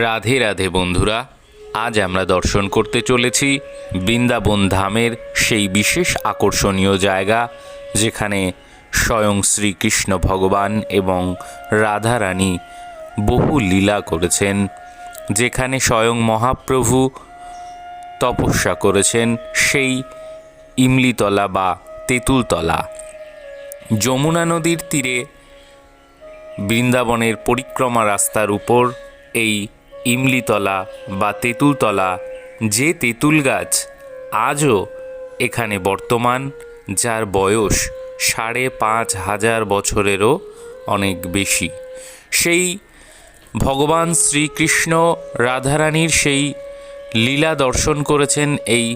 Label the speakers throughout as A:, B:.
A: রাধে রাধে বন্ধুরা, আজ আমরা দর্শন করতে চলেছি বৃন্দাবন ধামের সেই বিশেষ আকর্ষণীয় জায়গা যেখানে স্বয়ং শ্রীকৃষ্ণ ভগবান এবং রাধারানী বহু লীলা করেছেন, যেখানে স্বয়ং মহাপ্রভু তপস্যা করেছেন। সেই ইমলিতলা বা তেঁতুলতলা যমুনা নদীর তীরে বৃন্দাবনের পরিক্রমা রাস্তার উপর এই ইমলিতলা বা তেঁতুলতলা, যে তেঁতুল গাছ আজও এখানে বর্তমান, যার বয়স ৫,৫০০ বছরেরও অনেক বেশি। সেই ভগবান শ্রীকৃষ্ণ রাধারানীর সেই লীলা দর্শন করেছেন এই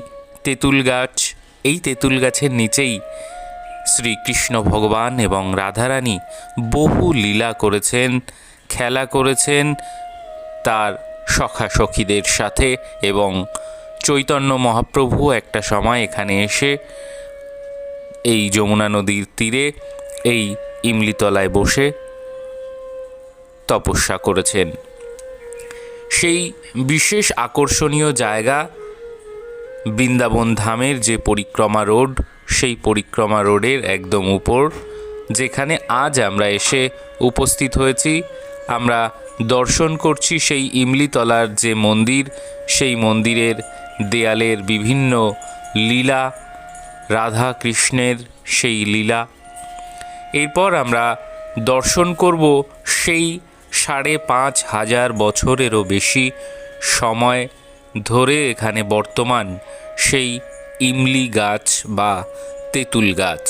A: তেঁতুল গাছ। এই তেঁতুল গাছের নিচেই শ্রীকৃষ্ণ ভগবান এবং রাধারানী বহু লীলা করেছেন, খেলা করেছেন তার সখা সখীদের সাথে, এবং চৈতন্য মহাপ্রভু একটা সময় এখানে এসে এই যমুনা নদীর তীরে এই ইমলিতলায় বসে তপস্যা করেছেন। সেই বিশেষ আকর্ষণীয় জায়গা বৃন্দাবন ধামের যে পরিক্রমা রোড, সেই পরিক্রমা রোডের একদম উপর, যেখানে আজ আমরা এসে উপস্থিত হয়েছি। আমরা দর্শন করছি সেই ইমলিতলার যে মন্দির, সেই মন্দিরের দেয়ালের বিভিন্ন লীলা, রাধা কৃষ্ণের সেই লীলা। এরপর আমরা দর্শন করব সেই ৫,৫০০ বছরেরও বেশি সময় ধরে এখানে বর্তমান সেই ইমলি গাছ বা তেঁতুল গাছ।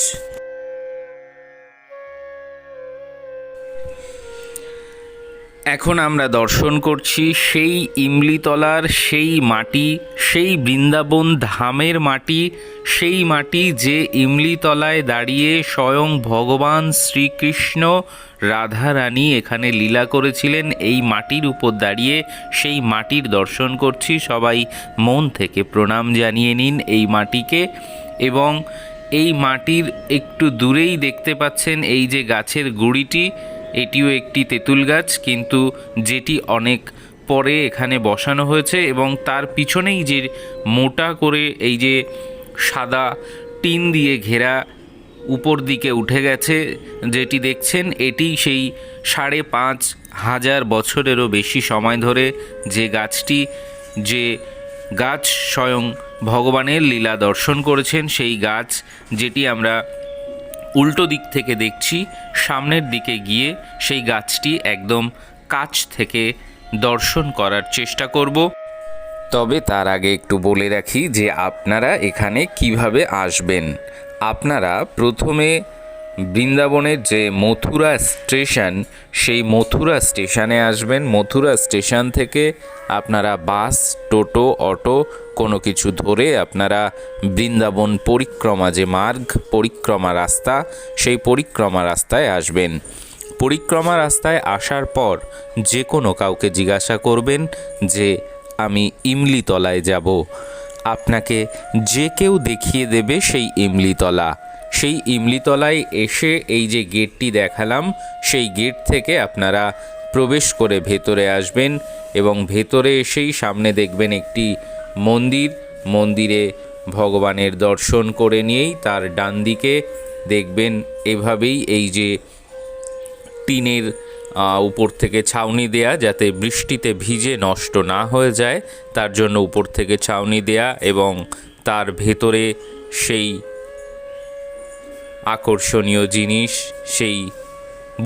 A: এখন আমরা দর্শন করছি সেই ইমলিতলার সেই মাটি, সেই বৃন্দাবন ধামের মাটি, সেই মাটি যে ইমলিতলায় দাঁড়িয়ে স্বয়ং ভগবান শ্রীকৃষ্ণ রাধারানী এখানে লীলা করেছিলেন। এই মাটির উপর দাঁড়িয়ে সেই মাটির দর্শন করছি। সবাই মন থেকে প্রণাম জানিয়ে নিন এই মাটিকে। এবং এই মাটির একটু দূরেই দেখতে পাচ্ছেন এই যে গাছের গুঁড়িটি, এটিও একটি তেঁতুল গাছ, কিন্তু যেটি অনেক পরে এখানে বসানো হয়েছে। এবং তার পিছনেই যে মোটা করে এই যে সাদা টিন দিয়ে ঘেরা উপর দিকে উঠে গেছে যেটি দেখছেন, এটি সেই ৫,৫০০ বছরেরও বেশি সময় ধরে যে গাছটি, যে গাছ স্বয়ং ভগবানের লীলা দর্শন করেছেন, সেই গাছ, যেটি আমরা উল্টো দিক থেকে দেখছি। সামনের দিকে গিয়ে সেই গাছটি একদম কাছ থেকে দর্শন করার চেষ্টা করব। তবে তার আগে একটু বলে রাখি যে আপনারা এখানে কিভাবে আসবেন। আপনারা প্রথমে বৃন্দাবনের যে মথুরা স্টেশন, সেই মথুরা স্টেশনে আসবেন। মথুরা স্টেশন থেকে আপনারা বাস, টোটো, অটো কোনো কিছু ধরে আপনারা বৃন্দাবন পরিক্রমা যে মার্গ, পরিক্রমা রাস্তা, সেই পরিক্রমা রাস্তায় আসবেন। পরিক্রমা রাস্তায় আসার পর যে কোনো কাউকে জিজ্ঞাসা করবেন যে আমি ইমলিতলায় যাব। আপনাকে যে কেউ দেখিয়ে দেবে সেই ইমলিতলা। সেই ইমলিতলায় এসে এই যে গেটটি দেখালাম, সেই গেট থেকে আপনারা প্রবেশ করে ভেতরে আসবেন, এবং ভেতরে এসেই সামনে দেখবেন একটি মন্দির। মন্দিরে ভগবানের দর্শন করে নিয়েই তার ডান দিকে দেখবেন এভাবেই এই যে টিনের উপর থেকে ছাউনি দেয়া, যাতে বৃষ্টিতে ভিজে নষ্ট না হয়ে যায়, তার জন্য উপর থেকে ছাউনি দেয়া, এবং তার ভেতরে সেই আকর্ষণীয় জিনিস, সেই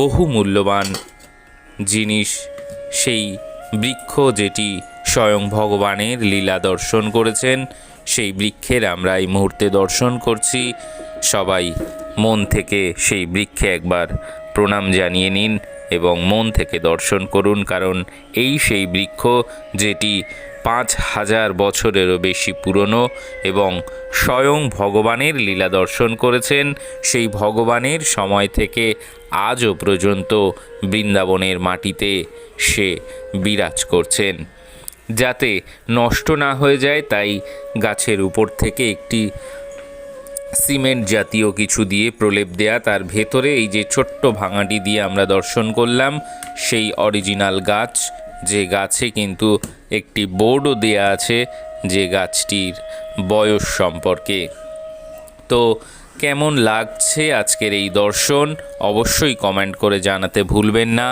A: বহু মূল্যবান জিনিস, সেই বৃক্ষ যেটি স্বয়ং ভগবানের লীলা দর্শন করেছেন, সেই বৃক্ষের আমরা এই মুহূর্তে দর্শন করছি। সবাই মন থেকে সেই বৃক্ষে একবার প্রণাম জানিয়ে নিন এবং মন থেকে দর্শন করুন, কারণ এই সেই বৃক্ষ যেটি ৫,০০০ বছরেরও বেশি পুরনো এবং স্বয়ং ভগবানের লীলা দর্শন করেছেন। সেই ভগবানের সময় থেকে আজও পর্যন্ত বৃন্দাবনের মাটিতে সে বিরাজ করছেন। যাতে নষ্ট না হয়ে যায়, তাই গাছের উপর থেকে একটি সিমেন্ট জাতীয় কিছু দিয়ে প্রলেপ দেয়া, তার ভেতরে এই যে ছোট্ট ভাঙাটি দিয়ে আমরা দর্শন করলাম সেই অরিজিনাল গাছ, যে গাছে কিন্তু একটি বোর্ডও দেয়া আছে যে গাছটির বয়স সম্পর্কে। তো কেমন লাগছে আজকের এই দর্শন অবশ্যই কমেন্ট করে জানাতে ভুলবেন না।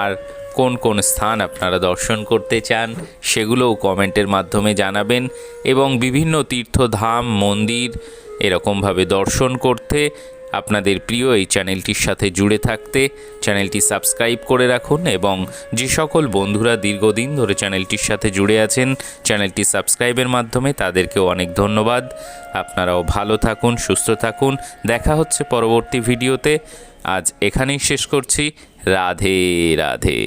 A: আর কোন কোন স্থান আপনারা দর্শন করতে চান সেগুলোও কমেন্টের মাধ্যমে জানাবেন, এবং বিভিন্ন তীর্থধাম মন্দির এরকমভাবে দর্শন করতে আপনাদের প্রিয় এই চ্যানেলটির সাথে জুড়ে থাকতে চ্যানেলটি সাবস্ক্রাইব করে রাখুন। এবং যে সকল বন্ধুরা দীর্ঘদিন ধরে চ্যানেলটির সাথে জুড়ে আছেন চ্যানেলটি সাবস্ক্রাইবের মাধ্যমে, তাদেরকেও অনেক ধন্যবাদ। আপনারাও ভালো থাকুন, সুস্থ থাকুন। দেখা হচ্ছে পরবর্তী ভিডিওতে। আজ এখানেই শেষ করছি। রাধে রাধে।